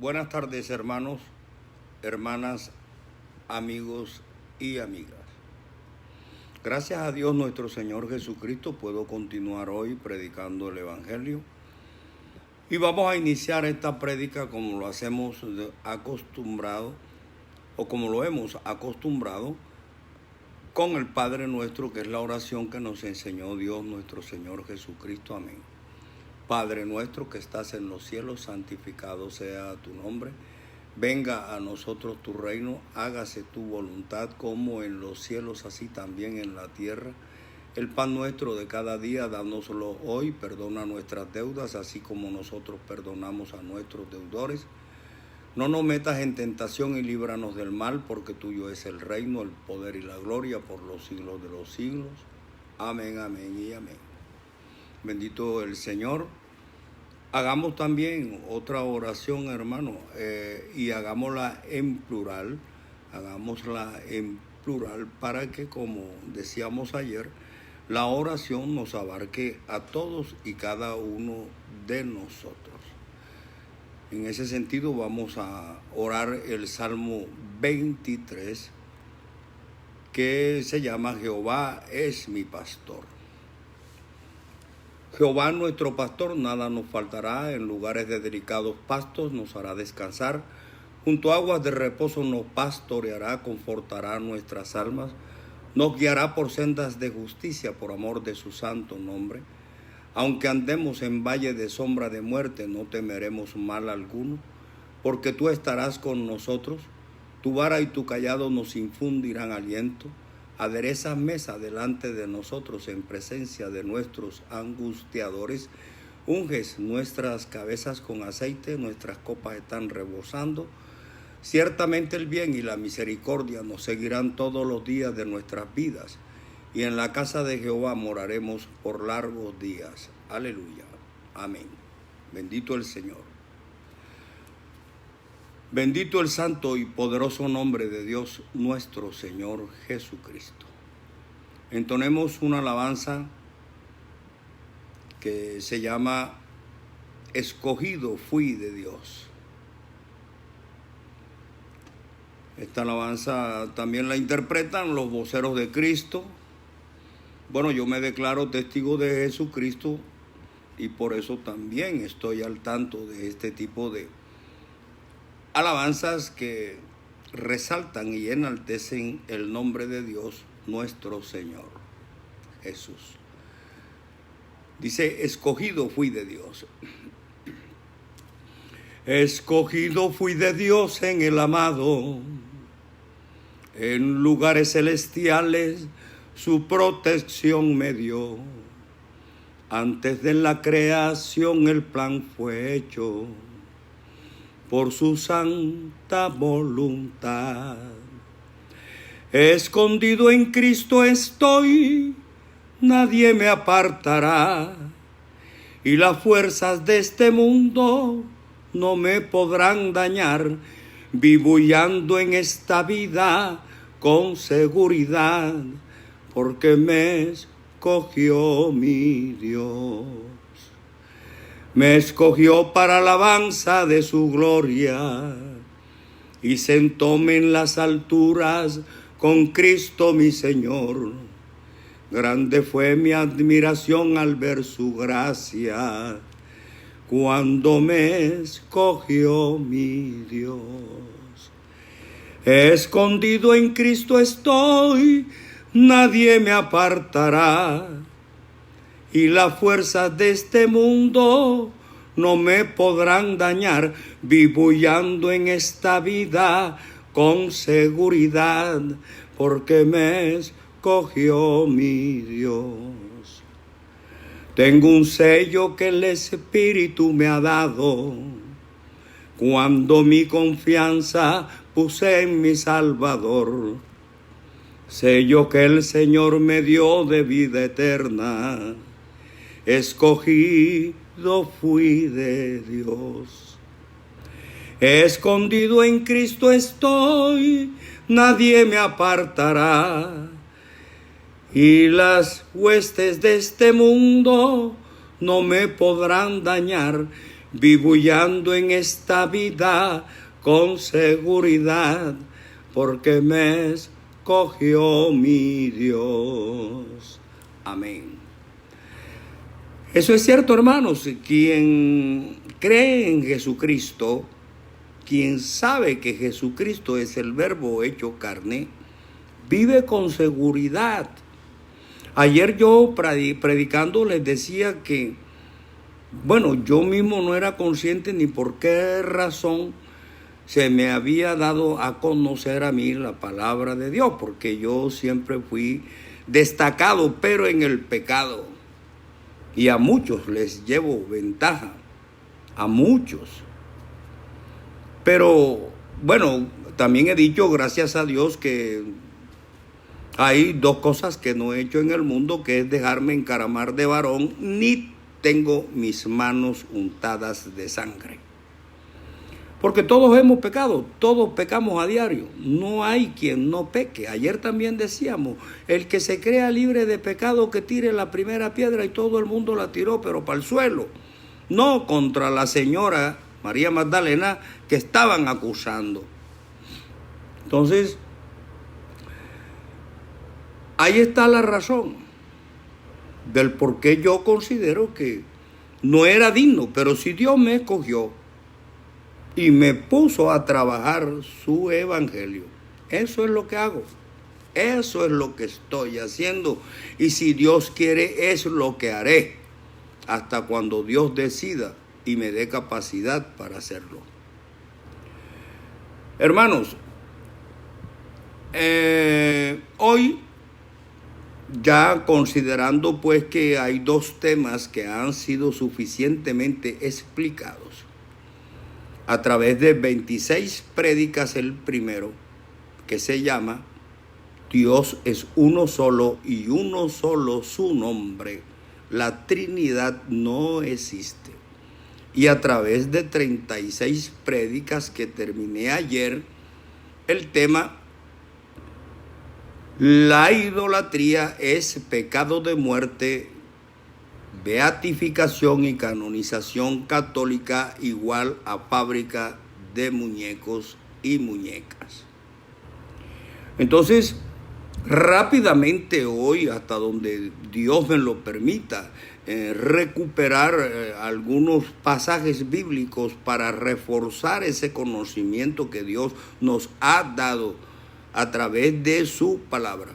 Buenas tardes, hermanos, hermanas, amigos y amigas. Gracias a Dios nuestro Señor Jesucristo puedo continuar hoy predicando el Evangelio. Y vamos a iniciar esta prédica como lo hacemos acostumbrado, o como lo hemos acostumbrado, con el Padre Nuestro, que es la oración que nos enseñó Dios nuestro Señor Jesucristo. Amén. Padre nuestro que estás en los cielos, santificado sea tu nombre. Venga a nosotros tu reino, hágase tu voluntad como en los cielos, así también en la tierra. El pan nuestro de cada día, dánoslo hoy, perdona nuestras deudas, así como nosotros perdonamos a nuestros deudores. No nos metas en tentación y líbranos del mal, porque tuyo es el reino, el poder y la gloria por los siglos de los siglos. Amén, amén y amén. Bendito el Señor. Hagamos también otra oración, hermano, y hagámosla en plural. Hagámosla en plural para que, como decíamos ayer, la oración nos abarque a todos y cada uno de nosotros. En ese sentido vamos a orar el Salmo 23, que se llama Jehová es mi pastor. Jehová nuestro pastor, nada nos faltará, en lugares de delicados pastos nos hará descansar, junto a aguas de reposo nos pastoreará, confortará nuestras almas, nos guiará por sendas de justicia por amor de su santo nombre. Aunque andemos en valle de sombra de muerte, no temeremos mal alguno, porque tú estarás con nosotros, tu vara y tu cayado nos infundirán aliento. Aderezas mesa delante de nosotros en presencia de nuestros angustiadores. Unges nuestras cabezas con aceite, nuestras copas están rebosando. Ciertamente el bien y la misericordia nos seguirán todos los días de nuestras vidas, y en la casa de Jehová moraremos por largos días. Aleluya. Amén. Bendito el Señor. Bendito el santo y poderoso nombre de Dios nuestro Señor Jesucristo. Entonemos una alabanza que se llama Escogido fui de Dios. Esta alabanza también la interpretan los voceros de Cristo. Bueno, yo me declaro testigo de Jesucristo y por eso también estoy al tanto de este tipo de alabanzas que resaltan y enaltecen el nombre de Dios nuestro Señor Jesús. Dice, escogido fui de Dios. Escogido fui de Dios en el amado, en lugares celestiales su protección me dio. Antes de la creación el plan fue hecho por su santa voluntad. Escondido en Cristo estoy, nadie me apartará, y las fuerzas de este mundo no me podrán dañar. Vivo y ando en esta vida con seguridad, porque me escogió mi Dios. Me escogió para alabanza de su gloria, y sentóme en las alturas con Cristo mi Señor. Grande fue mi admiración al ver su gracia, cuando me escogió mi Dios. Escondido en Cristo estoy, nadie me apartará, y las fuerzas de este mundo no me podrán dañar. Vivo y ando en esta vida con seguridad, porque me escogió mi Dios. Tengo un sello que el Espíritu me ha dado, cuando mi confianza puse en mi Salvador. Sello que el Señor me dio de vida eterna. Escogido fui de Dios. Escondido en Cristo estoy, nadie me apartará, y las huestes de este mundo no me podrán dañar. Vivo y ando en esta vida con seguridad, porque me escogió mi Dios. Amén. Eso es cierto, hermanos. Quien cree en Jesucristo, quien sabe que Jesucristo es el Verbo hecho carne, vive con seguridad. Ayer yo predicando les decía que, bueno, yo mismo no era consciente ni por qué razón se me había dado a conocer a mí la palabra de Dios, porque yo siempre fui destacado, pero en el pecado. Y a muchos les llevo ventaja, a muchos. Pero, bueno, también he dicho, gracias a Dios, que hay dos cosas que no he hecho en el mundo, que es dejarme encaramar de varón, ni tengo mis manos untadas de sangre. Porque todos hemos pecado, todos pecamos a diario. No hay quien no peque. Ayer también decíamos, el que se crea libre de pecado que tire la primera piedra, y todo el mundo la tiró, pero para el suelo. No contra la señora María Magdalena que estaban acusando. Entonces, ahí está la razón del por qué yo considero que no era digno, pero si Dios me escogió y me puso a trabajar su evangelio, eso es lo que hago, eso es lo que estoy haciendo, y si Dios quiere es lo que haré, hasta cuando Dios decida y me dé capacidad para hacerlo. Hermanos, hoy, ya considerando pues que hay dos temas que han sido suficientemente explicados a través de 26 prédicas, el primero, que se llama Dios es uno solo y uno solo su nombre, la Trinidad no existe. Y a través de 36 prédicas que terminé ayer, el tema la idolatría es pecado de muerte, beatificación y canonización católica igual a fábrica de muñecos y muñecas. Entonces, rápidamente hoy, hasta donde Dios me lo permita, recuperar algunos pasajes bíblicos para reforzar ese conocimiento que Dios nos ha dado a través de su palabra.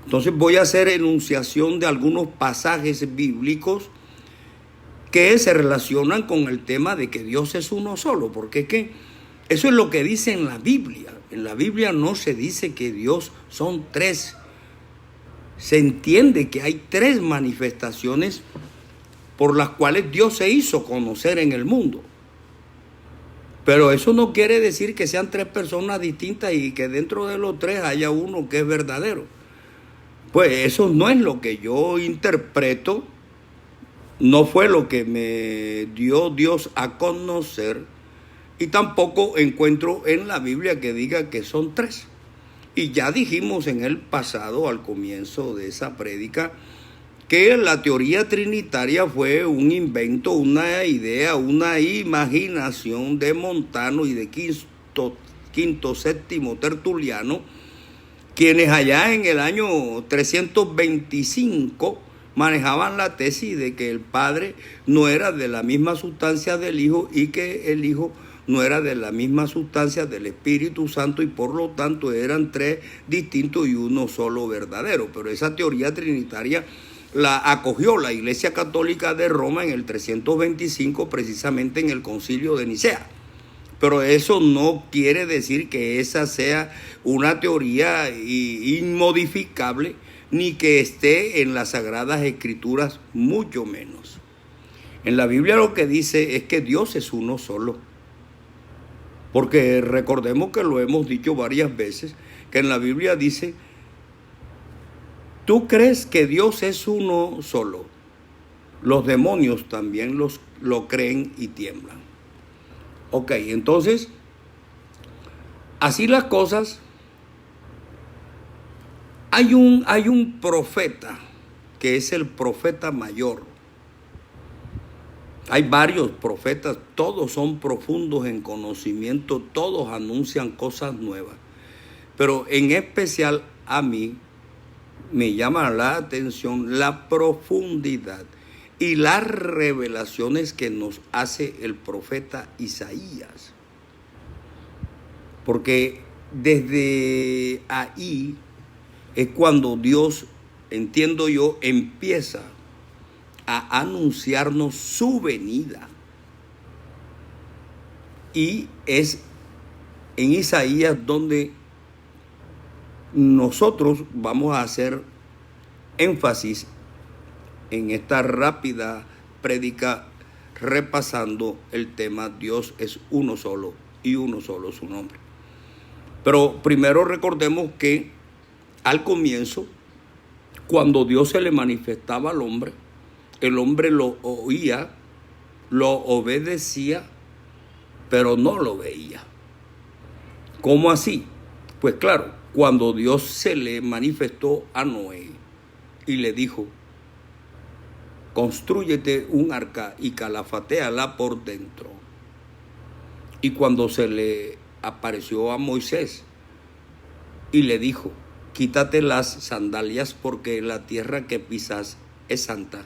Entonces voy a hacer enunciación de algunos pasajes bíblicos que se relacionan con el tema de que Dios es uno solo, porque es que eso es lo que dice en la Biblia. En la Biblia no se dice que Dios son tres. Se entiende que hay tres manifestaciones por las cuales Dios se hizo conocer en el mundo. Pero eso no quiere decir que sean tres personas distintas y que dentro de los tres haya uno que es verdadero. Pues eso no es lo que yo interpreto, no fue lo que me dio Dios a conocer, y tampoco encuentro en la Biblia que diga que son tres. Y ya dijimos en el pasado, al comienzo de esa prédica, que la teoría trinitaria fue un invento, una idea, una imaginación de Montano y de Quinto Séptimo Tertuliano, quienes allá en el año 325 manejaban la tesis de que el Padre no era de la misma sustancia del Hijo y que el Hijo no era de la misma sustancia del Espíritu Santo, y por lo tanto eran tres distintos y uno solo verdadero. Pero esa teoría trinitaria la acogió la Iglesia Católica de Roma en el 325, precisamente en el Concilio de Nicea. Pero eso no quiere decir que esa sea una teoría inmodificable, ni que esté en las Sagradas Escrituras, mucho menos. En la Biblia lo que dice es que Dios es uno solo. Porque recordemos que lo hemos dicho varias veces, que en la Biblia dice: ¿tú crees que Dios es uno solo? Los demonios también lo creen y tiemblan. Ok, entonces, así las cosas, hay un profeta, que es el profeta mayor, Hay varios profetas, todos son profundos en conocimiento, todos anuncian cosas nuevas. Pero en especial a mí me llama la atención la profundidad y las revelaciones que nos hace el profeta Isaías. Porque desde ahí es cuando Dios, entiendo yo, empieza a anunciarnos su venida. Y es en Isaías donde nosotros vamos a hacer énfasis en esta rápida prédica repasando el tema Dios es uno solo y uno solo su nombre. Pero primero recordemos que al comienzo, cuando Dios se le manifestaba al hombre, el hombre lo oía, lo obedecía, pero no lo veía. ¿Cómo así? Pues claro, cuando Dios se le manifestó a Noé y le dijo, constrúyete un arca y calafatéala por dentro. Y cuando se le apareció a Moisés y le dijo, quítate las sandalias porque la tierra que pisas es santa.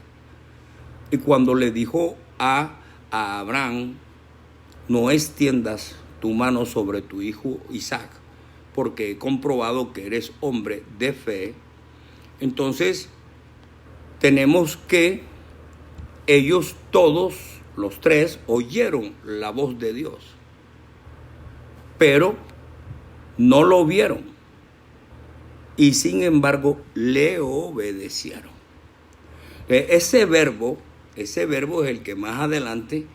Y cuando le dijo a Abraham, no extiendas tu mano sobre tu hijo Isaac, porque he comprobado que eres hombre de fe. Entonces, tenemos que ellos todos, los tres, oyeron la voz de Dios, pero no lo vieron y sin embargo le obedecieron. Ese verbo es el que más adelante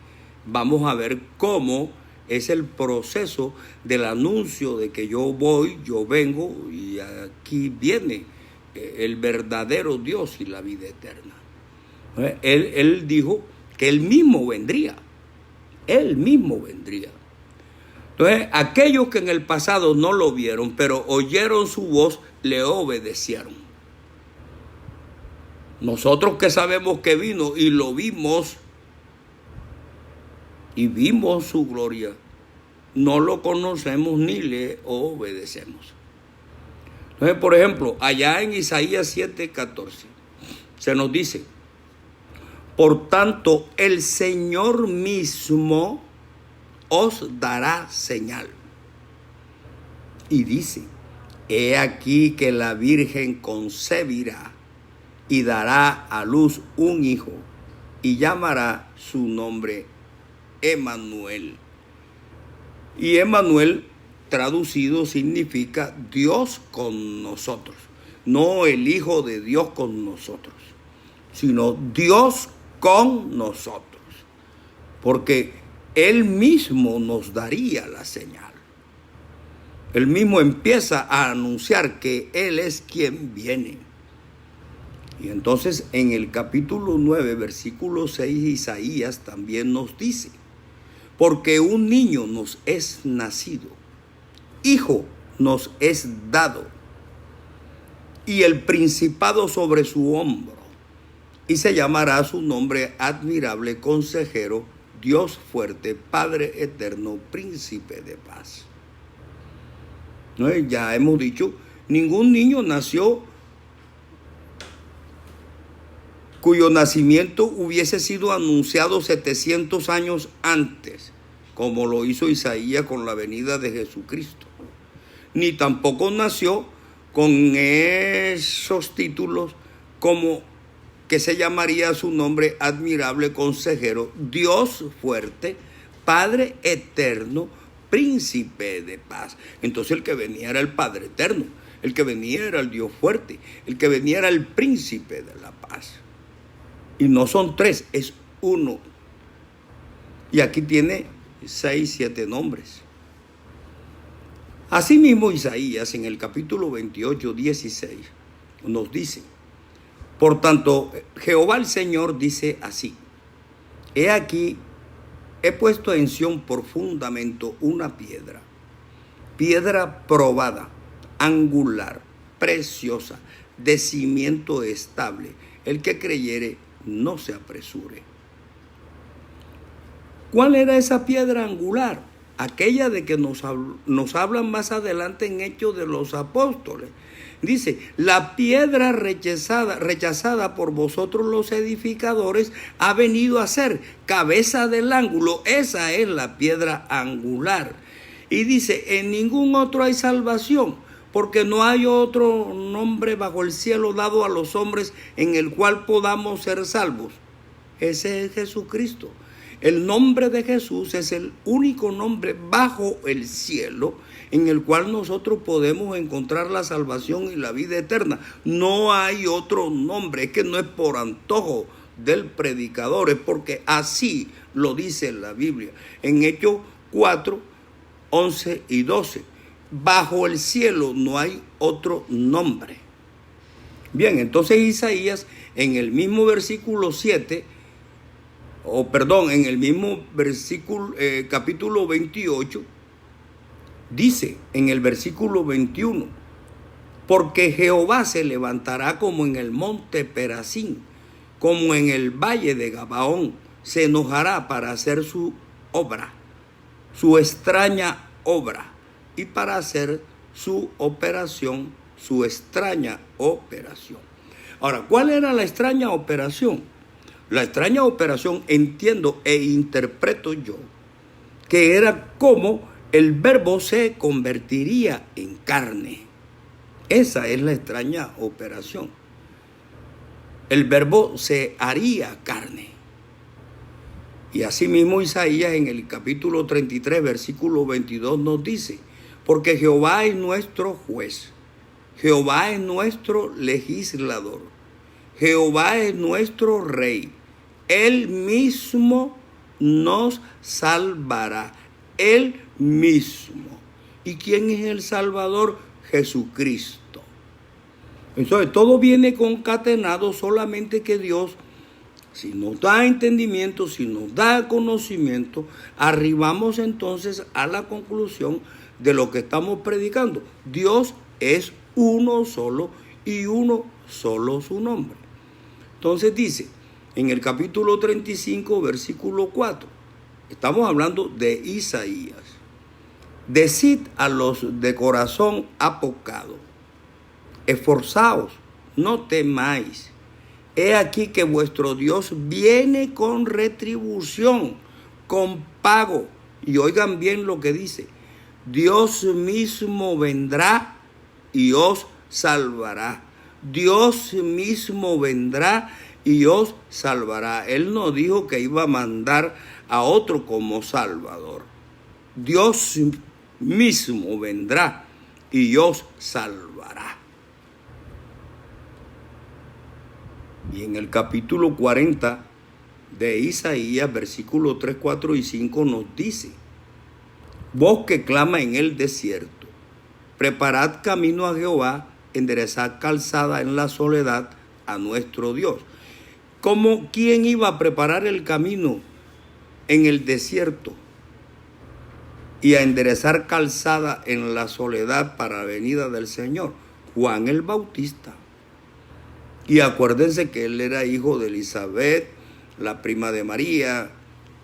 vamos a ver cómo es el proceso del anuncio de que yo voy, yo vengo y aquí viene el verdadero Dios y la vida eterna. Él dijo que él mismo vendría. Entonces, aquellos que en el pasado no lo vieron, pero oyeron su voz, le obedecieron. Nosotros que sabemos que vino y lo vimos y vimos su gloria, no lo conocemos ni le obedecemos. Entonces, por ejemplo, allá en Isaías 7:14 se nos dice, por tanto, el Señor mismo os dará señal. Y dice, he aquí que la Virgen concebirá y dará a luz un hijo y llamará su nombre Emmanuel. Y Emmanuel traducido significa Dios con nosotros. No el Hijo de Dios con nosotros, sino Dios con nosotros. Porque Él mismo nos daría la señal. Él mismo empieza a anunciar que Él es quien viene. Y entonces en el capítulo 9, versículo 6, Isaías también nos dice, porque un niño nos es nacido, hijo nos es dado, y el principado sobre su hombro, y se llamará su nombre admirable, consejero, Dios fuerte, Padre eterno, príncipe de paz. ¿No? Ya hemos dicho, ningún niño nació cuyo nacimiento hubiese sido anunciado 700 años antes, como lo hizo Isaías con la venida de Jesucristo. Ni tampoco nació con esos títulos como que se llamaría su nombre admirable, consejero, Dios fuerte, Padre eterno, príncipe de paz. Entonces el que venía era el Padre eterno, el que venía era el Dios fuerte, el que venía era el príncipe de la paz. Y no son tres, es uno. Y aquí tiene 6, 7 nombres. Asimismo, Isaías en el capítulo 28, 16 nos dice, por tanto, Jehová el Señor dice así, he aquí, he puesto en Sión por fundamento una piedra, piedra probada, angular, preciosa, de cimiento estable. El que creyere, no se apresure. ¿Cuál era esa piedra angular? Aquella de que nos hablan más adelante en Hechos de los Apóstoles. Dice, la piedra rechazada por vosotros los edificadores ha venido a ser cabeza del ángulo. Esa es la piedra angular. Y dice, en ningún otro hay salvación, porque no hay otro nombre bajo el cielo dado a los hombres en el cual podamos ser salvos. Ese es Jesucristo. El nombre de Jesús es el único nombre bajo el cielo en el cual nosotros podemos encontrar la salvación y la vida eterna. No hay otro nombre, es que no es por antojo del predicador, es porque así lo dice la Biblia. En Hechos 4, 11 y 12. Bajo el cielo no hay otro nombre. Bien, entonces Isaías en el mismo versículo 7, en el mismo versículo, capítulo 28, dice en el versículo 21, porque Jehová se levantará como en el monte Perazín, como en el valle de Gabaón, se enojará para hacer su obra, su extraña obra, y para hacer su operación, su extraña operación. Ahora, ¿cuál era la extraña operación? La extraña operación, entiendo e interpreto yo, que era como el verbo se convertiría en carne. Esa es la extraña operación. El verbo se haría carne. Y asimismo Isaías en el capítulo 33, versículo 22 nos dice, porque Jehová es nuestro juez, Jehová es nuestro legislador, Jehová es nuestro rey, Él mismo nos salvará, Él mismo. ¿Y quién es el Salvador? Jesucristo. Entonces todo viene concatenado, solamente que Dios, si nos da entendimiento, si nos da conocimiento, arribamos entonces a la conclusión de lo que estamos predicando. Dios es uno solo y uno solo su nombre. Entonces dice, en el capítulo 35, versículo 4, estamos hablando de Isaías. Decid a los de corazón apocado, esforzaos, no temáis. He aquí que vuestro Dios viene con retribución, con pago. Y oigan bien lo que dice. Dios mismo vendrá y os salvará. Dios mismo vendrá y os salvará. Él no dijo que iba a mandar a otro como Salvador. Dios mismo vendrá y os salvará. Y en el capítulo 40 de Isaías, versículos 3, 4 y 5 nos dice, voz que clama en el desierto, preparad camino a Jehová, enderezad calzada en la soledad a nuestro Dios. ¿Cómo quién iba a preparar el camino en el desierto y a enderezar calzada en la soledad para la venida del Señor? Juan el Bautista. Y acuérdense que él era hijo de Elizabeth, la prima de María,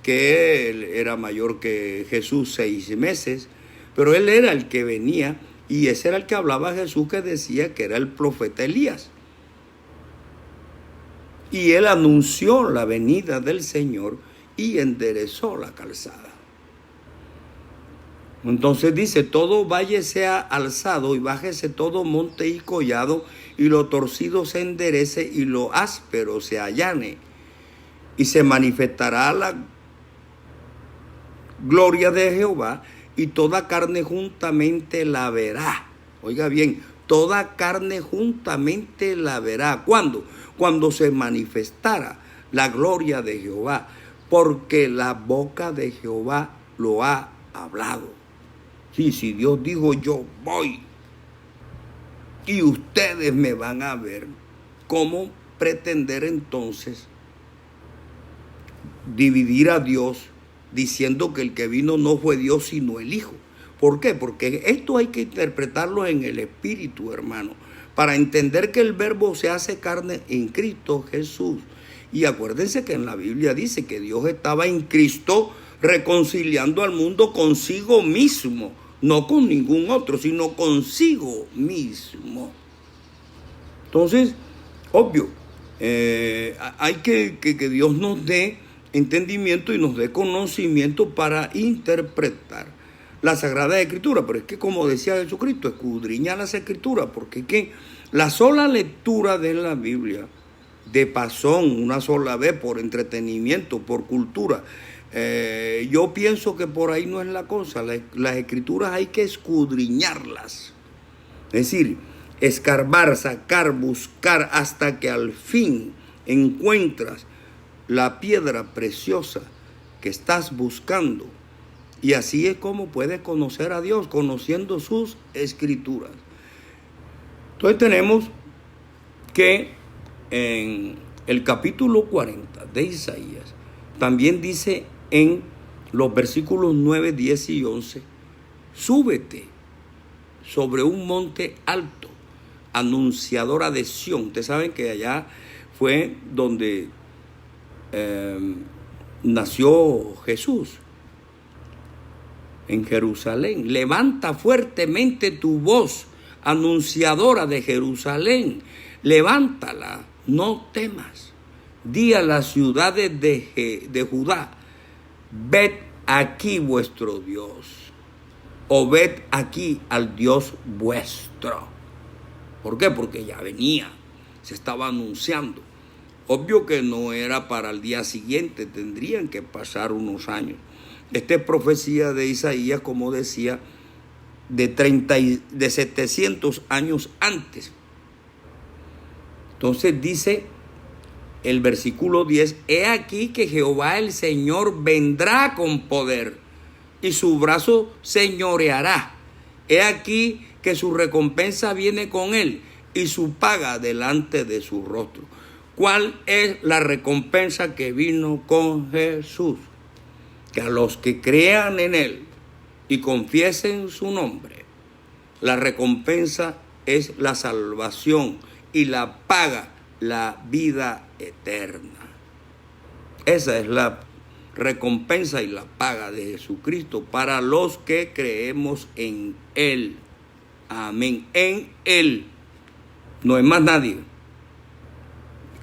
que él era mayor que Jesús 6 meses, pero él era el que venía. Y ese era el que hablaba Jesús, que decía que era el profeta Elías. Y él anunció la venida del Señor y enderezó la calzada. Entonces dice, todo valle sea alzado y bájese todo monte y collado, y lo torcido se enderece y lo áspero se allane. Y se manifestará la gloria de Jehová, y toda carne juntamente la verá. Oiga bien, toda carne juntamente la verá. ¿Cuándo? Cuando se manifestara la gloria de Jehová, porque la boca de Jehová lo ha hablado. Sí, si Dios dijo, yo voy, y ustedes me van a ver, ¿cómo pretender entonces dividir a Dios diciendo que el que vino no fue Dios sino el Hijo? ¿Por qué? Porque esto hay que interpretarlo en el Espíritu, hermano, para entender que el Verbo se hace carne en Cristo Jesús. Y acuérdense que en la Biblia dice que Dios estaba en Cristo reconciliando al mundo consigo mismo, no con ningún otro, sino consigo mismo. Entonces, obvio, hay que Dios nos dé entendimiento y nos dé conocimiento para interpretar la Sagrada Escritura. Pero es que, como decía Jesucristo, escudriña las Escrituras, porque es que la sola lectura de la Biblia, de pasón, una sola vez, por entretenimiento, por cultura, yo pienso que por ahí no es la cosa. Las Escrituras hay que escudriñarlas. Es decir, escarbar, sacar, buscar, hasta que al fin encuentras la piedra preciosa que estás buscando. Y así es como puedes conocer a Dios, conociendo sus Escrituras. Entonces tenemos que en el capítulo 40 de Isaías, también dice en los versículos 9, 10 y 11, súbete sobre un monte alto, anunciadora de Sión. Ustedes saben que allá fue donde nació Jesús, en Jerusalén. Levanta fuertemente tu voz, anunciadora de Jerusalén. Levántala, no temas. Di a las ciudades de Judá, ved aquí vuestro Dios, o ved aquí al Dios vuestro. ¿Por qué? Porque ya venía, se estaba anunciando. Obvio que no era para el día siguiente, tendrían que pasar unos años. Esta es profecía de Isaías, como decía, de 700 años antes. Entonces dice el versículo 10, he aquí que Jehová el Señor vendrá con poder y su brazo señoreará. He aquí que su recompensa viene con él y su paga delante de su rostro. ¿Cuál es la recompensa que vino con Jesús? Que a los que crean en él y confiesen su nombre, la recompensa es la salvación y la paga, la vida eterna. Esa es la recompensa y la paga de Jesucristo para los que creemos en él. Amén. En él. No es más nadie.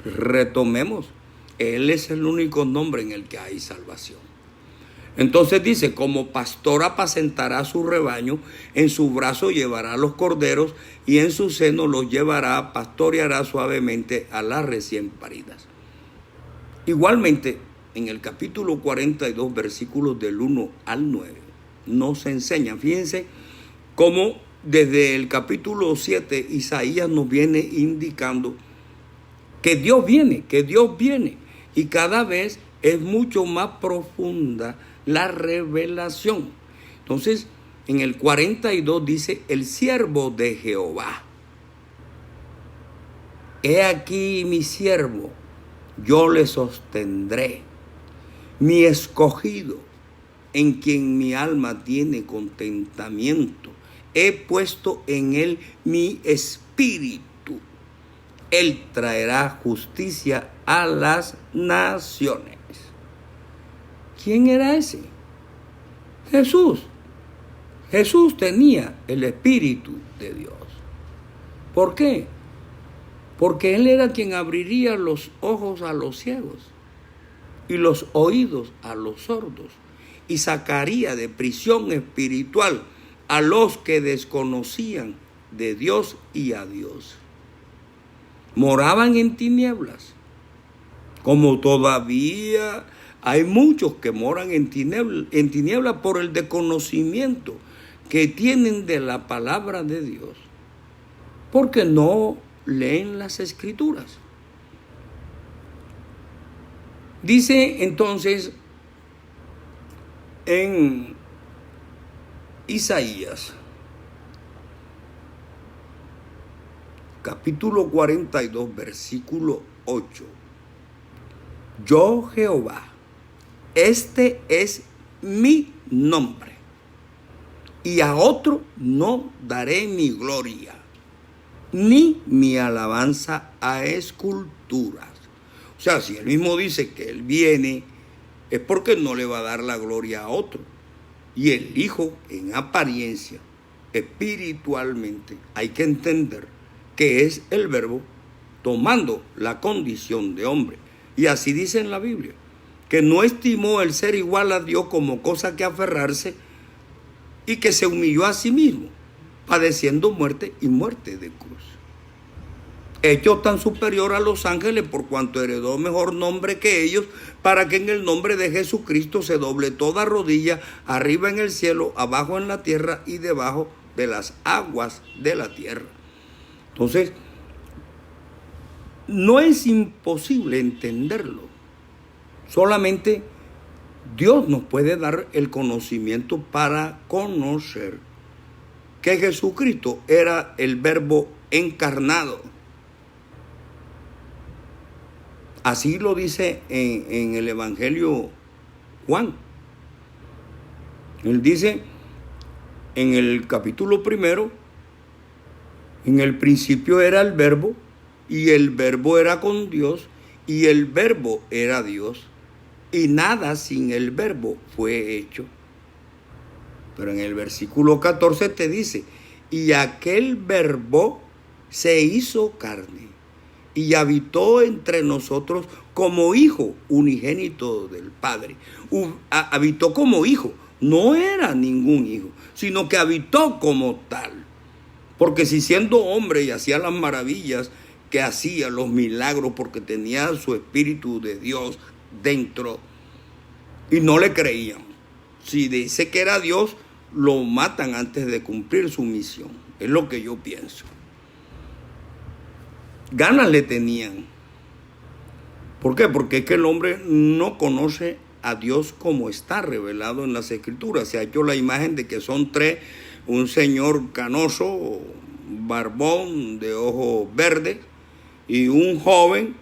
Retomemos. Él es el único nombre en el que hay salvación. Entonces dice, como pastor apacentará su rebaño, en su brazo llevará los corderos y en su seno los llevará, pastoreará suavemente a las recién paridas. Igualmente, en el capítulo 42, versículos del 1 al 9, nos enseña, fíjense cómo desde el capítulo 7 Isaías nos viene indicando que Dios viene, y cada vez es mucho más profunda la revelación. Entonces, en el 42 dice, el siervo de Jehová. He aquí mi siervo, yo le sostendré, mi escogido, en quien mi alma tiene contentamiento. He puesto en él mi espíritu. Él traerá justicia a las naciones. ¿Quién era ese? Jesús. Jesús tenía el Espíritu de Dios. ¿Por qué? Porque Él era quien abriría los ojos a los ciegos y los oídos a los sordos y sacaría de prisión espiritual a los que desconocían de Dios y a Dios. Moraban en tinieblas, como todavía hay muchos que moran en tinieblas por el desconocimiento que tienen de la palabra de Dios, porque no leen las Escrituras. Dice entonces en Isaías, capítulo 42, versículo 8. Yo, Jehová, este es mi nombre, y a otro no daré mi gloria, ni mi alabanza a esculturas. O sea, si él mismo dice que él viene es porque no le va a dar la gloria a otro. Y el Hijo, en apariencia, espiritualmente, hay que entender que es el Verbo tomando la condición de hombre. Y así dice en la Biblia, que no estimó el ser igual a Dios como cosa que aferrarse y que se humilló a sí mismo, padeciendo muerte y muerte de cruz. Hecho tan superior a los ángeles por cuanto heredó mejor nombre que ellos, para que en el nombre de Jesucristo se doble toda rodilla, arriba en el cielo, abajo en la tierra y debajo de las aguas de la tierra. Entonces, no es imposible entenderlo. Solamente Dios nos puede dar el conocimiento para conocer que Jesucristo era el Verbo encarnado. Así lo dice en el Evangelio Juan. Él dice en el capítulo 1, en el principio era el Verbo, y el Verbo era con Dios, y el Verbo era Dios, y nada sin el Verbo fue hecho. Pero en el versículo 14 te dice, y aquel Verbo se hizo carne y habitó entre nosotros como hijo unigénito del Padre. Habitó como hijo, no era ningún hijo, sino que habitó como tal. Porque si siendo hombre y hacía las maravillas que hacía, los milagros, porque tenía su Espíritu de Dios dentro, y no le creían. Si dice que era Dios, lo matan antes de cumplir su misión. Es lo que yo pienso. Ganas le tenían. ¿Por qué? Porque es que el hombre no conoce a Dios como está revelado en las Escrituras. Se ha hecho la imagen de que son tres: un señor canoso, barbón, de ojos verdes, y un joven,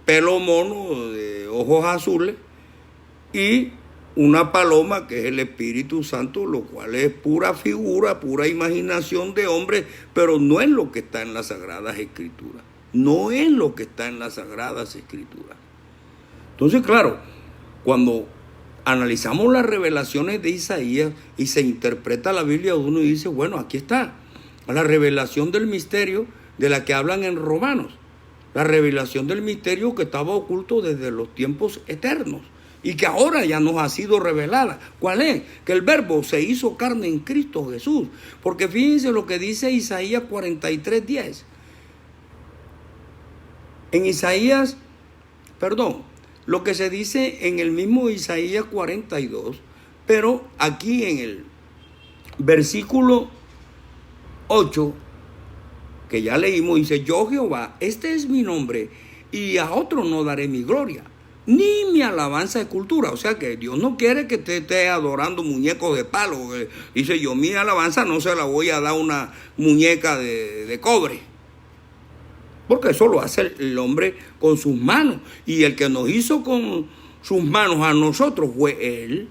pelo mono, de ojos azules, y una paloma que es el Espíritu Santo, lo cual es pura figura, pura imaginación de hombre, pero no es lo que está en las Sagradas Escrituras. No es lo que está en las Sagradas Escrituras. Entonces, claro, cuando analizamos las revelaciones de Isaías y se interpreta la Biblia, uno dice, bueno, aquí está la revelación del misterio de la que hablan en Romanos. La revelación del misterio que estaba oculto desde los tiempos eternos y que ahora ya nos ha sido revelada. ¿Cuál es? Que el Verbo se hizo carne en Cristo Jesús. Porque fíjense lo que dice Isaías 43:10. En Isaías, lo que se dice en el mismo Isaías 42, pero aquí en el versículo 8, que ya leímos, dice, yo Jehová, este es mi nombre, y a otro no daré mi gloria, ni mi alabanza de cultura. O sea que Dios no quiere que te esté adorando muñecos de palo. Dice, yo mi alabanza no se la voy a dar una muñeca de cobre. Porque eso lo hace el hombre con sus manos. Y el que nos hizo con sus manos a nosotros fue Él.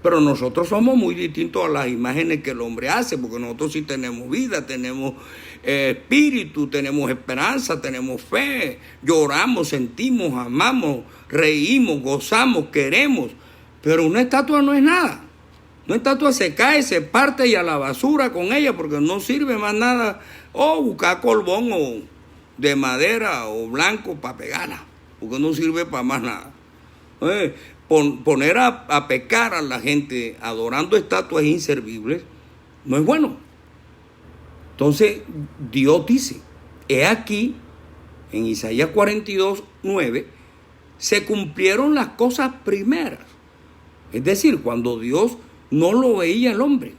Pero nosotros somos muy distintos a las imágenes que el hombre hace, porque nosotros sí tenemos vida, tenemos espíritu, tenemos esperanza, tenemos fe, lloramos, sentimos, amamos, reímos, gozamos, queremos. Pero una estatua no es nada. Una estatua se cae, se parte y a la basura con ella, porque no sirve más nada. O buscar colbón o de madera o blanco para pegarla, porque no sirve para más nada. Poner a pecar a la gente adorando estatuas inservibles no es bueno. Entonces Dios dice, he aquí, en Isaías 42:9, se cumplieron las cosas primeras. Es decir, cuando Dios no lo veía el hombre,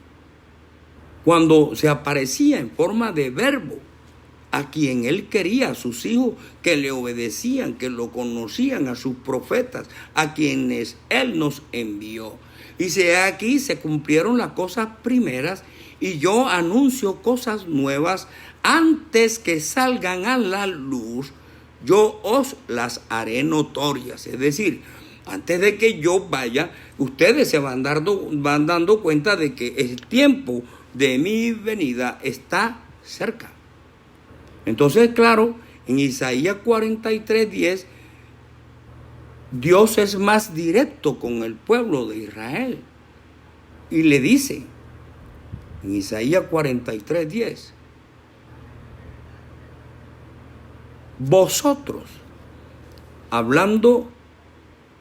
cuando se aparecía en forma de verbo, a quien él quería, a sus hijos que le obedecían, que lo conocían, a sus profetas, a quienes él nos envió. Dice, aquí se cumplieron las cosas primeras y yo anuncio cosas nuevas antes que salgan a la luz, yo os las haré notorias. Es decir, antes de que yo vaya, ustedes se van dando cuenta de que el tiempo de mi venida está cerca. Entonces, claro, en Isaías 43:10 Dios es más directo con el pueblo de Israel. Y le dice en Isaías 43:10, vosotros, hablando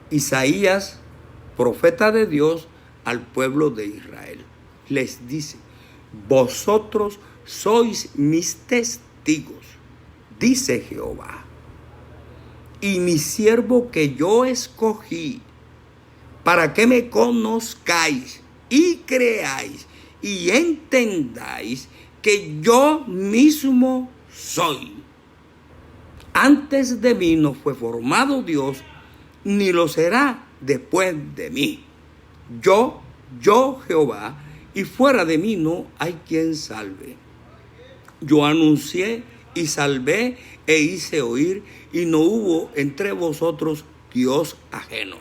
Isaías, profeta de Dios, al pueblo de Israel, les dice, vosotros sois mis testigos, dice Jehová, y mi siervo que yo escogí, para que me conozcáis y creáis y entendáis que yo mismo soy. Antes de mí no fue formado Dios, ni lo será después de mí. Yo Jehová, y fuera de mí no hay quien salve. Yo anuncié y salvé e hice oír, y no hubo entre vosotros Dios ajeno.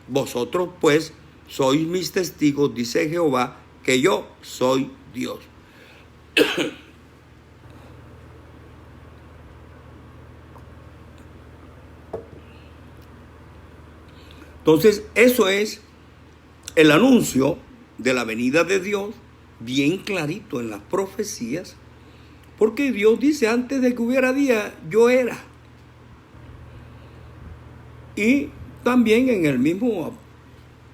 Vosotros pues sois mis testigos, dice Jehová, que yo soy Dios. Entonces, eso es el anuncio de la venida de Dios, bien clarito en las profecías, porque Dios dice, antes de que hubiera día, yo era. Y también en el mismo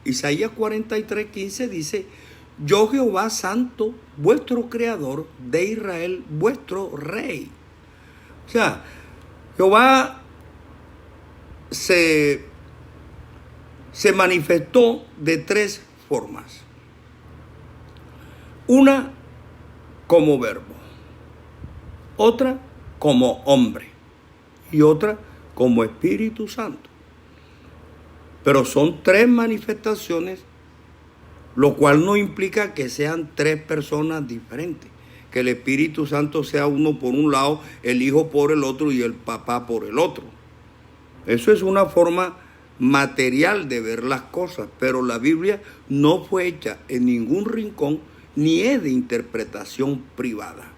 Isaías 43:15 dice, yo Jehová santo, vuestro creador de Israel, vuestro rey. O sea, Jehová se manifestó de tres formas. Una como verbo, otra como hombre y otra como Espíritu Santo. Pero son tres manifestaciones, lo cual no implica que sean tres personas diferentes. Que el Espíritu Santo sea uno por un lado, el Hijo por el otro y el Papá por el otro. Eso es una forma material de ver las cosas, pero la Biblia no fue hecha en ningún rincón ni es de interpretación privada.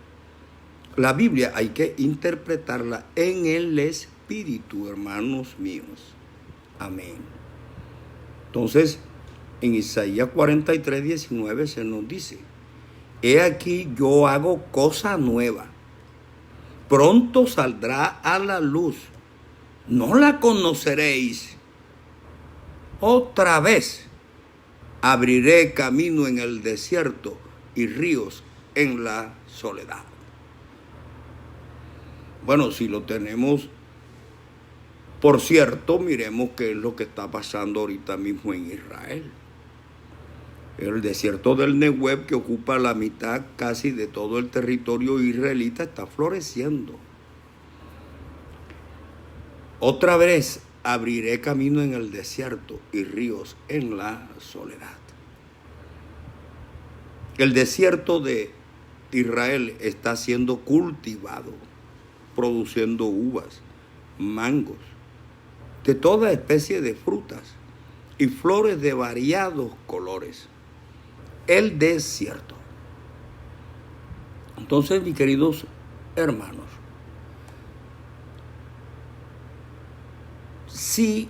La Biblia hay que interpretarla en el Espíritu, hermanos míos. Amén. Entonces, en Isaías 43:19 se nos dice, he aquí yo hago cosa nueva, pronto saldrá a la luz, no la conoceréis. Otra vez abriré camino en el desierto y ríos en la soledad. Bueno, si lo tenemos por cierto, miremos qué es lo que está pasando ahorita mismo en Israel. El desierto del Negev, que ocupa la mitad casi de todo el territorio israelita, está floreciendo. Otra vez abriré camino en el desierto y ríos en la soledad. El desierto de Israel está siendo cultivado, produciendo uvas, mangos, de toda especie de frutas y flores de variados colores. El desierto. Entonces, mis queridos hermanos, si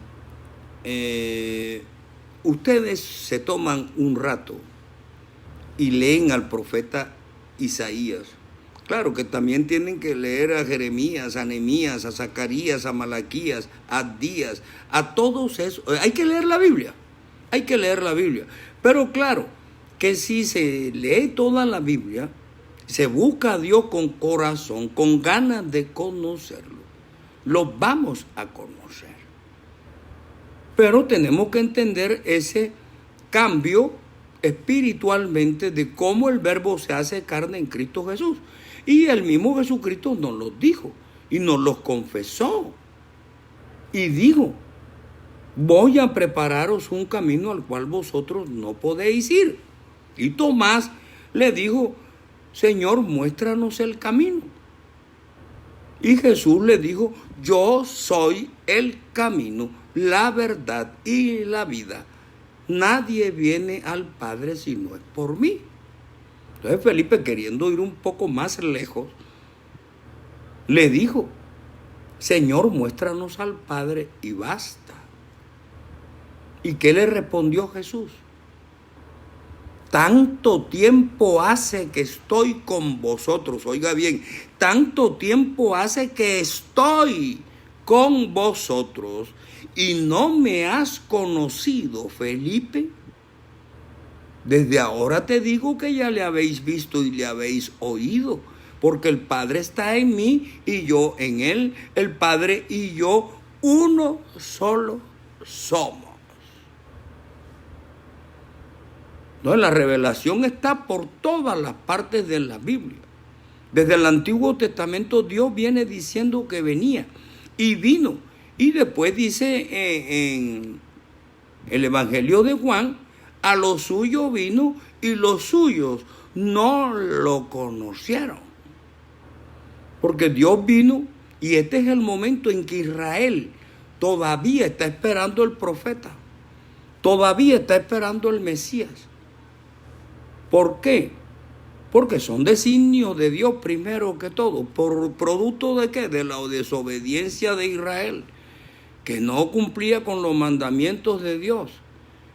ustedes se toman un rato y leen al profeta Isaías, claro que también tienen que leer a Jeremías, a Nehemías, a Zacarías, a Malaquías, a Abdías, a todos esos. Hay que leer la Biblia, hay que leer la Biblia. Pero claro, que si se lee toda la Biblia, se busca a Dios con corazón, con ganas de conocerlo, lo vamos a conocer. Pero tenemos que entender ese cambio espiritualmente de cómo el Verbo se hace carne en Cristo Jesús. Y el mismo Jesucristo nos los dijo y nos los confesó. Y dijo, voy a prepararos un camino al cual vosotros no podéis ir. Y Tomás le dijo, Señor, muéstranos el camino. Y Jesús le dijo, yo soy el camino, la verdad y la vida. Nadie viene al Padre si no es por mí. Entonces Felipe, queriendo ir un poco más lejos, le dijo, Señor, muéstranos al Padre y basta. ¿Y qué le respondió Jesús? Tanto tiempo hace que estoy con vosotros. Oiga bien, tanto tiempo hace que estoy con vosotros y no me has conocido, Felipe. Desde ahora te digo que ya le habéis visto y le habéis oído, porque el Padre está en mí y yo en él. El Padre y yo uno solo somos. No, la revelación está por todas las partes de la Biblia. Desde el Antiguo Testamento Dios viene diciendo que venía y vino. Y después dice en el Evangelio de Juan, a lo suyo vino y los suyos no lo conocieron. Porque Dios vino y este es el momento en que Israel todavía está esperando el profeta. Todavía está esperando el Mesías. ¿Por qué? Porque son designios de Dios primero que todo. ¿Por producto de qué? De la desobediencia de Israel, que no cumplía con los mandamientos de Dios.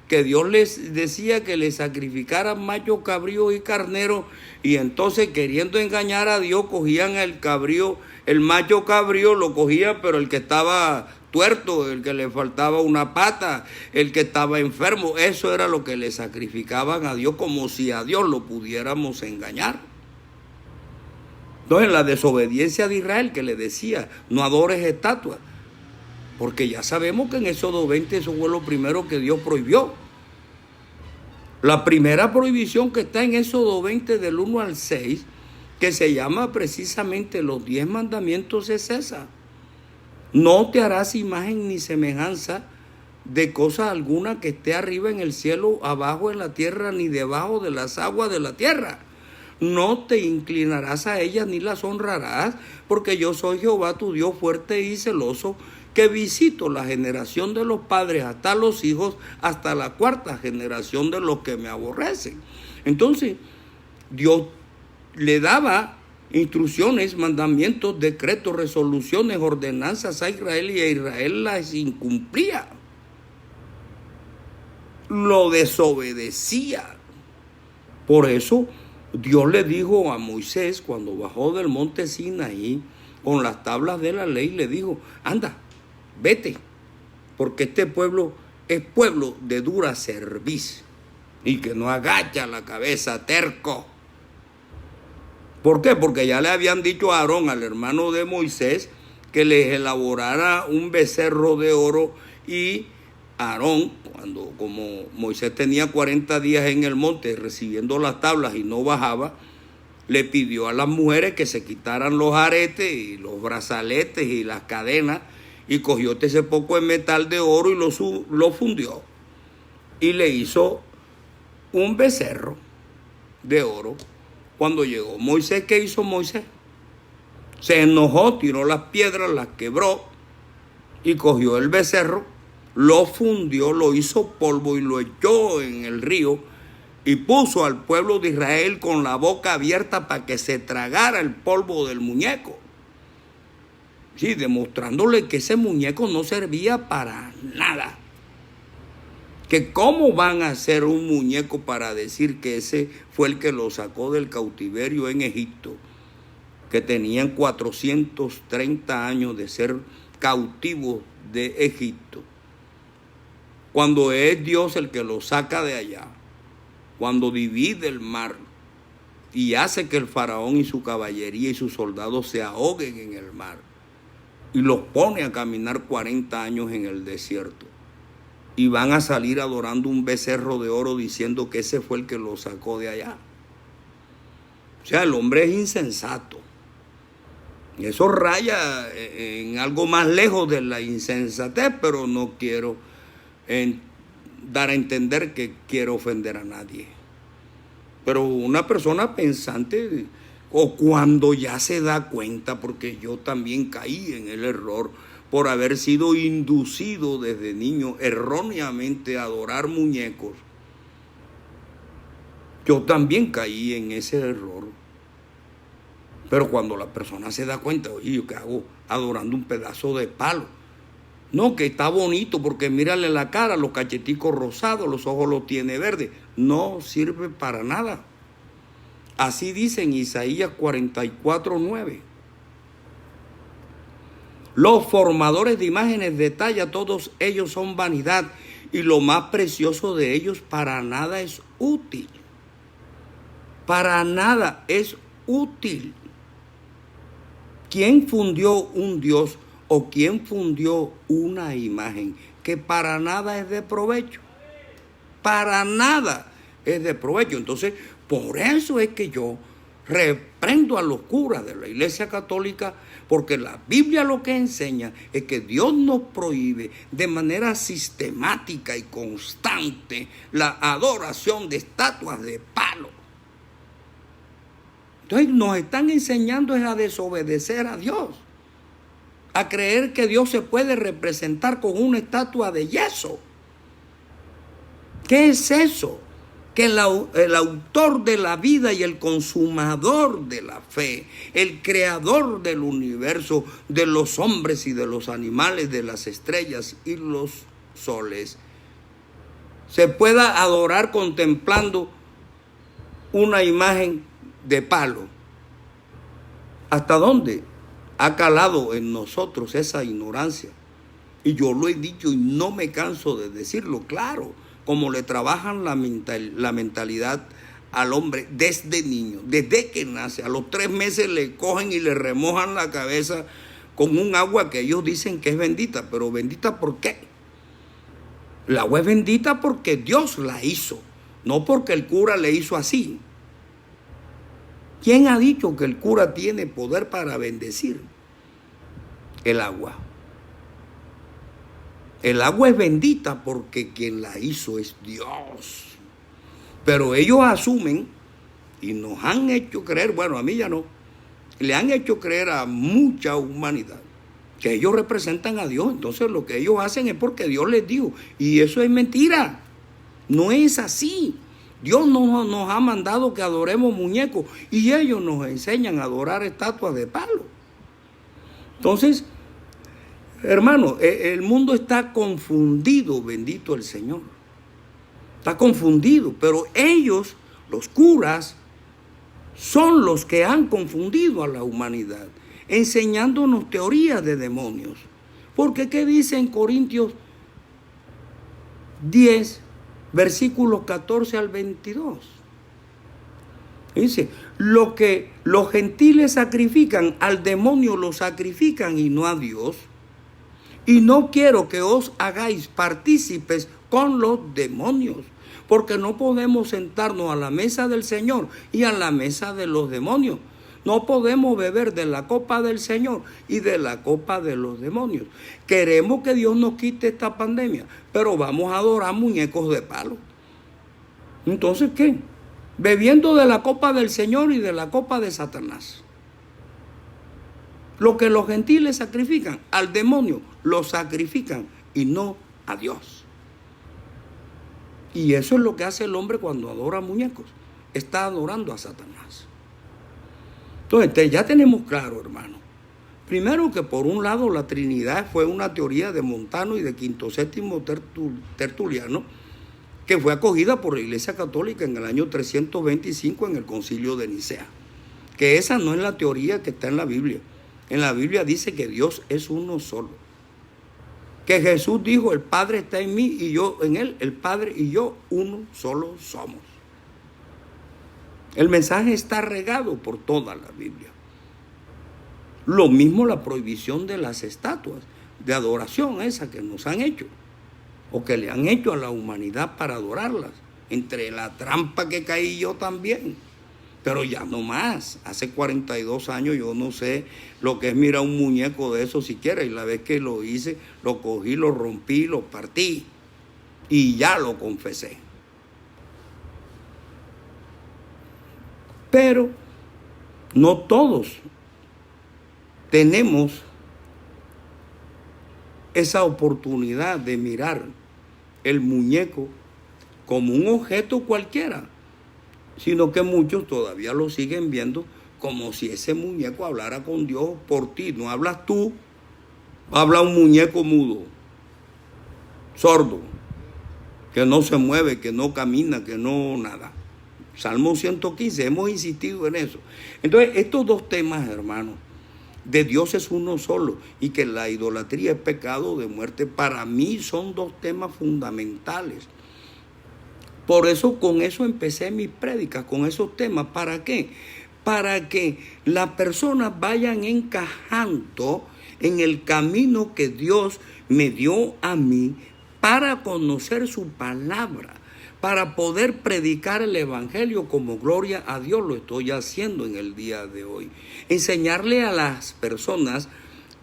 Que Dios les decía que le sacrificaran macho, cabrío y carnero, y entonces queriendo engañar a Dios cogían el cabrío, el macho cabrío lo cogían, pero el que estaba tuerto, el que le faltaba una pata, el que estaba enfermo, eso era lo que le sacrificaban a Dios, como si a Dios lo pudiéramos engañar. Entonces la desobediencia de Israel, que le decía, no adores estatuas, porque ya sabemos que en Éxodo 20 eso fue lo primero que Dios prohibió. La primera prohibición que está en Éxodo 20 del 1 al 6, que se llama precisamente los 10 mandamientos, es esa. No te harás imagen ni semejanza de cosa alguna que esté arriba en el cielo, abajo en la tierra, ni debajo de las aguas de la tierra. No te inclinarás a ellas ni las honrarás, porque yo soy Jehová tu Dios fuerte y celoso, que visito la generación de los padres hasta los hijos, hasta la cuarta generación de los que me aborrecen. Entonces, Dios le daba instrucciones, mandamientos, decretos, resoluciones, ordenanzas a Israel, y a Israel las incumplía. Lo desobedecía. Por eso Dios le dijo a Moisés, cuando bajó del monte Sinaí con las tablas de la ley, le dijo, anda, vete, porque este pueblo es pueblo de dura cerviz y que no agacha la cabeza, terco. ¿Por qué? Porque ya le habían dicho a Aarón, al hermano de Moisés, que les elaborara un becerro de oro, y Aarón, como Moisés tenía 40 días en el monte recibiendo las tablas y no bajaba, le pidió a las mujeres que se quitaran los aretes y los brazaletes y las cadenas, y cogió ese poco de metal de oro y lo fundió y le hizo un becerro de oro. Cuando llegó Moisés, ¿qué hizo Moisés? Se enojó, tiró las piedras, las quebró y cogió el becerro, lo fundió, lo hizo polvo y lo echó en el río, y puso al pueblo de Israel con la boca abierta para que se tragara el polvo del muñeco. Sí, demostrándole que ese muñeco no servía para nada. Que cómo van a hacer un muñeco para decir que ese fue el que lo sacó del cautiverio en Egipto, que tenían 430 años de ser cautivos de Egipto, cuando es Dios el que lo saca de allá, cuando divide el mar y hace que el faraón y su caballería y sus soldados se ahoguen en el mar, y los pone a caminar 40 años en el desierto, y van a salir adorando un becerro de oro diciendo que ese fue el que lo sacó de allá. O sea, el hombre es insensato. Eso raya en algo más lejos de la insensatez, pero no quiero dar a entender que quiero ofender a nadie. Pero una persona pensante, o cuando ya se da cuenta, porque yo también caí en el error por haber sido inducido desde niño erróneamente a adorar muñecos. Yo también caí en ese error. Pero cuando la persona se da cuenta, oye, ¿yo qué hago adorando un pedazo de palo? No, que está bonito porque mírale la cara, los cacheticos rosados, los ojos los tiene verdes. No sirve para nada. Así dice en Isaías 44:9. Los formadores de imágenes de talla, todos ellos son vanidad, y lo más precioso de ellos para nada es útil. Para nada es útil. ¿Quién fundió un Dios o quién fundió una imagen que para nada es de provecho? Para nada es de provecho. Entonces, por eso es que yo reprendo a los curas de la Iglesia Católica, porque la Biblia lo que enseña es que Dios nos prohíbe de manera sistemática y constante la adoración de estatuas de palo. Entonces nos están enseñando a desobedecer a Dios, a creer que Dios se puede representar con una estatua de yeso. ¿Qué es eso? Que el autor de la vida y el consumador de la fe, el creador del universo, de los hombres y de los animales, de las estrellas y los soles, se pueda adorar contemplando una imagen de palo. ¿Hasta dónde ha calado en nosotros esa ignorancia? Y yo lo he dicho y no me canso de decirlo, claro, como le trabajan la mentalidad al hombre desde niño, desde que nace. A los 3 meses le cogen y le remojan la cabeza con un agua que ellos dicen que es bendita. Pero ¿bendita por qué? El agua es bendita porque Dios la hizo, no porque el cura le hizo así. ¿Quién ha dicho que el cura tiene poder para bendecir el agua? El agua es bendita porque quien la hizo es Dios. Pero ellos asumen y nos han hecho creer, bueno, a mí ya no, le han hecho creer a mucha humanidad que ellos representan a Dios. Entonces lo que ellos hacen es porque Dios les dijo. Y eso es mentira. No es así. Dios no nos ha mandado que adoremos muñecos y ellos nos enseñan a adorar estatuas de palo. Entonces, hermano, el mundo está confundido, bendito el Señor. Está confundido, pero ellos, los curas, son los que han confundido a la humanidad, enseñándonos teorías de demonios. Porque ¿qué dice en Corintios 10, versículos 14 al 22? Dice, lo que los gentiles sacrifican, al demonio lo sacrifican y no a Dios. Y no quiero que os hagáis partícipes con los demonios, porque no podemos sentarnos a la mesa del Señor y a la mesa de los demonios. No podemos beber de la copa del Señor y de la copa de los demonios. Queremos que Dios nos quite esta pandemia, pero vamos a adorar muñecos de palo. Entonces, ¿qué? Bebiendo de la copa del Señor y de la copa de Satanás. Lo que los gentiles sacrifican al demonio, lo sacrifican y no a Dios. Y eso es lo que hace el hombre cuando adora muñecos. Está adorando a Satanás. Entonces, ya tenemos claro, hermano. Primero que por un lado la Trinidad fue una teoría de Montano y de Quinto Séptimo Tertuliano, que fue acogida por la Iglesia Católica en el año 325 en el Concilio de Nicea. Que esa no es la teoría que está en la Biblia. En la Biblia dice que Dios es uno solo. Que Jesús dijo, el Padre está en mí y yo en él, el Padre y yo uno solo somos. El mensaje está regado por toda la Biblia. Lo mismo la prohibición de las estatuas de adoración, esa que nos han hecho, o que le han hecho a la humanidad para adorarlas. Entre la trampa que caí yo también. Pero ya no más. Hace 42 años yo no sé lo que es mirar un muñeco de eso siquiera. Y la vez que lo hice, lo cogí, lo rompí, lo partí. Y ya lo confesé. Pero no todos tenemos esa oportunidad de mirar el muñeco como un objeto cualquiera, sino que muchos todavía lo siguen viendo como si ese muñeco hablara con Dios por ti. No hablas tú, habla un muñeco mudo. sordo, que no se mueve, que no camina, que no nada. Salmo 115, hemos insistido en eso. Entonces, estos dos temas, hermanos, de Dios es uno solo y que la idolatría es pecado de muerte, para mí son dos temas fundamentales. Por eso, con eso empecé mis prédicas, con esos temas. ¿Para qué? Para que las personas vayan encajando en el camino que Dios me dio a mí para conocer su palabra, para poder predicar el evangelio como gloria a Dios lo estoy haciendo en el día de hoy. Enseñarle a las personas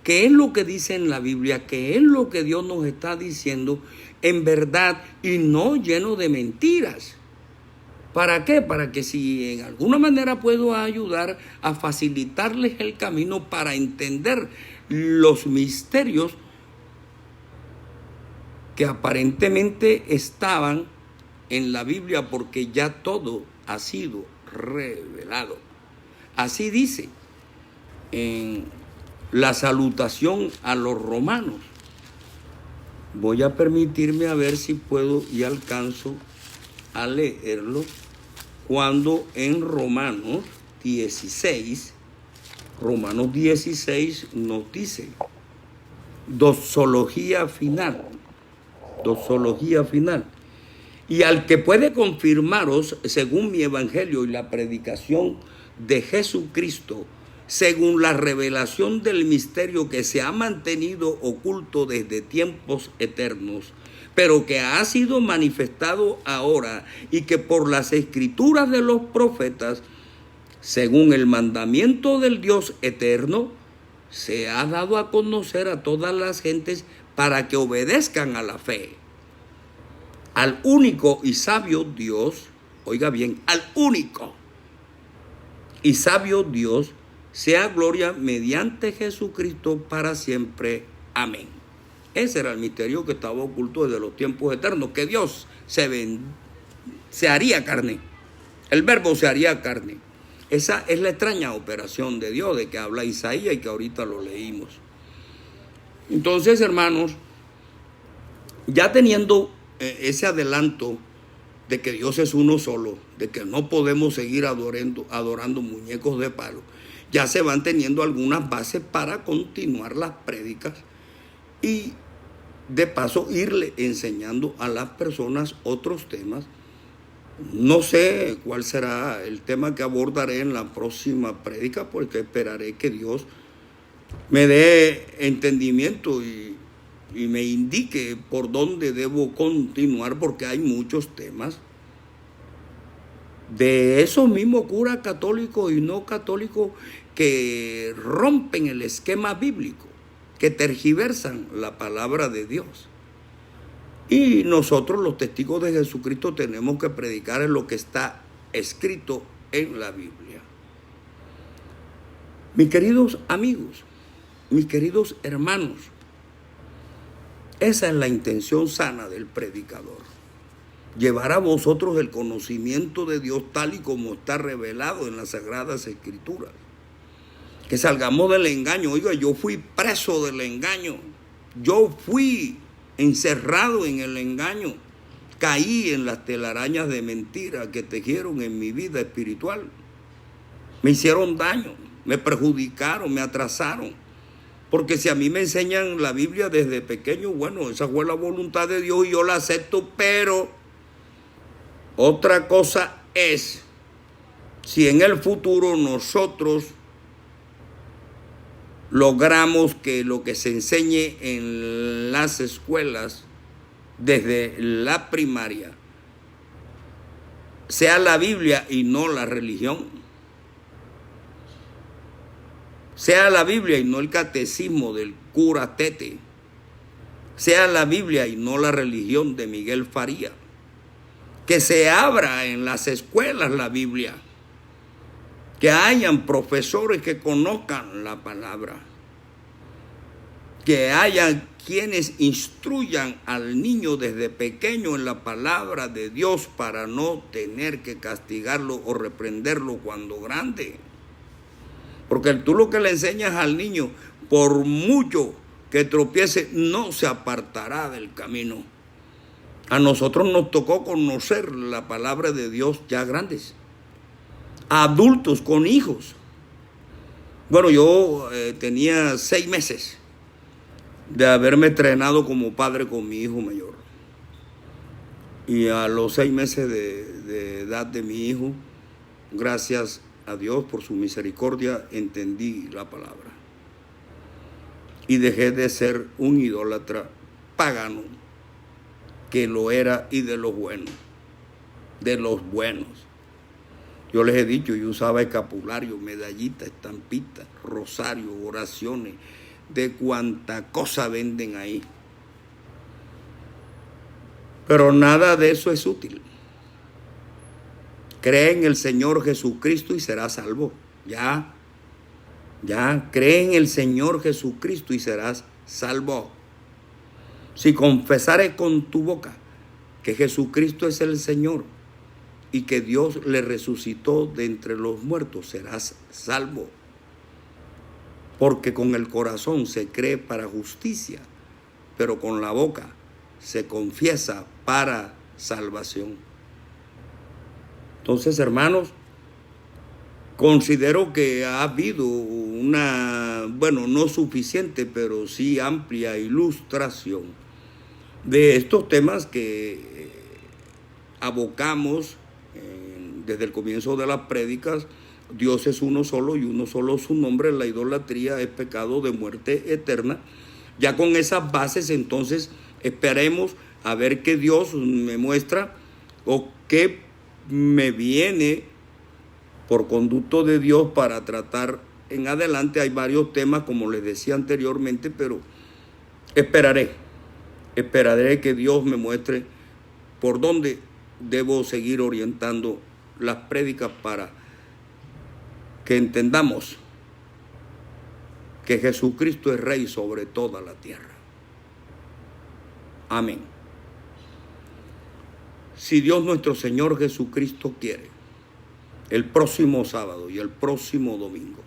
qué es lo que dice en la Biblia, qué es lo que Dios nos está diciendo en verdad y no lleno de mentiras. ¿Para qué? Para que si en alguna manera puedo ayudar a facilitarles el camino para entender los misterios que aparentemente estaban en la Biblia, porque ya todo ha sido revelado. Así dice en la salutación a los romanos. Voy a permitirme a ver si puedo y alcanzo a leerlo, cuando en Romanos 16 nos dice doxología final. Y al que puede confirmaros, según mi evangelio y la predicación de Jesucristo, según la revelación del misterio que se ha mantenido oculto desde tiempos eternos, pero que ha sido manifestado ahora y que por las escrituras de los profetas, según el mandamiento del Dios eterno, se ha dado a conocer a todas las gentes para que obedezcan a la fe. Al único y sabio Dios, oiga bien, al único y sabio Dios, sea gloria mediante Jesucristo para siempre. Amén. Ese era el misterio que estaba oculto desde los tiempos eternos, que Dios se haría carne. El verbo se haría carne. Esa es la extraña operación de Dios de que habla Isaías y que ahorita lo leímos. Entonces, hermanos, ya teniendo ese adelanto de que Dios es uno solo, de que no podemos seguir adorando muñecos de palo, ya se van teniendo algunas bases para continuar las prédicas y de paso irle enseñando a las personas otros temas. No sé cuál será el tema que abordaré en la próxima prédica, porque esperaré que Dios me dé entendimiento y me indique por dónde debo continuar, porque hay muchos temas de esos mismos curas católicos y no católicos que rompen el esquema bíblico, que tergiversan la palabra de Dios. Y nosotros, los testigos de Jesucristo, tenemos que predicar en lo que está escrito en la Biblia. Mis queridos amigos, mis queridos hermanos, esa es la intención sana del predicador. Llevar a vosotros el conocimiento de Dios tal y como está revelado en las Sagradas Escrituras. Que salgamos del engaño. Oiga, yo fui preso del engaño. Yo fui encerrado en el engaño. Caí en las telarañas de mentira que tejieron en mi vida espiritual. Me hicieron daño, me perjudicaron, me atrasaron. Porque si a mí me enseñan la Biblia desde pequeño, bueno, esa fue la voluntad de Dios y yo la acepto, pero otra cosa es si en el futuro nosotros logramos que lo que se enseñe en las escuelas desde la primaria sea la Biblia y no la religión. Sea la Biblia y no el catecismo del cura Tete. Sea la Biblia y no la religión de Miguel Faría. Que se abra en las escuelas la Biblia. Que hayan profesores que conozcan la palabra. Que hayan quienes instruyan al niño desde pequeño en la palabra de Dios para no tener que castigarlo o reprenderlo cuando grande. Porque tú lo que le enseñas al niño, por mucho que tropiece, no se apartará del camino. A nosotros nos tocó conocer la palabra de Dios ya grandes, a adultos con hijos. Bueno, yo tenía 6 meses de haberme entrenado como padre con mi hijo mayor. Y a los 6 meses de edad de mi hijo, gracias a Dios por su misericordia, entendí la palabra. Y dejé de ser un idólatra pagano, que lo era, y de los buenos, de los buenos. Yo les he dicho, yo usaba escapulario, medallita, estampita, rosario, oraciones, de cuanta cosa venden ahí. Pero nada de eso es útil. Cree en el Señor Jesucristo y serás salvo. Ya, cree en el Señor Jesucristo y serás salvo. Si confesares con tu boca que Jesucristo es el Señor y que Dios le resucitó de entre los muertos, serás salvo. Porque con el corazón se cree para justicia, pero con la boca se confiesa para salvación. Entonces, hermanos, considero que ha habido una, bueno, no suficiente, pero sí amplia ilustración de estos temas que abocamos desde el comienzo de las prédicas. Dios es uno solo y uno solo su nombre. La idolatría es pecado de muerte eterna. Ya con esas bases, entonces, esperemos a ver qué Dios me muestra o qué me viene por conducto de Dios para tratar en adelante. Hay varios temas, como les decía anteriormente, pero esperaré que Dios me muestre por dónde debo seguir orientando las prédicas para que entendamos que Jesucristo es Rey sobre toda la tierra. Amén. Si Dios nuestro Señor Jesucristo quiere, el próximo sábado y el próximo domingo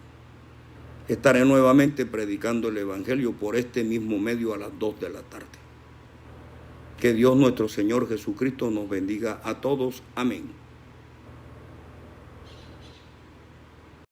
estaré nuevamente predicando el Evangelio por este mismo medio a las 2 de la tarde. Que Dios nuestro Señor Jesucristo nos bendiga a todos. Amén.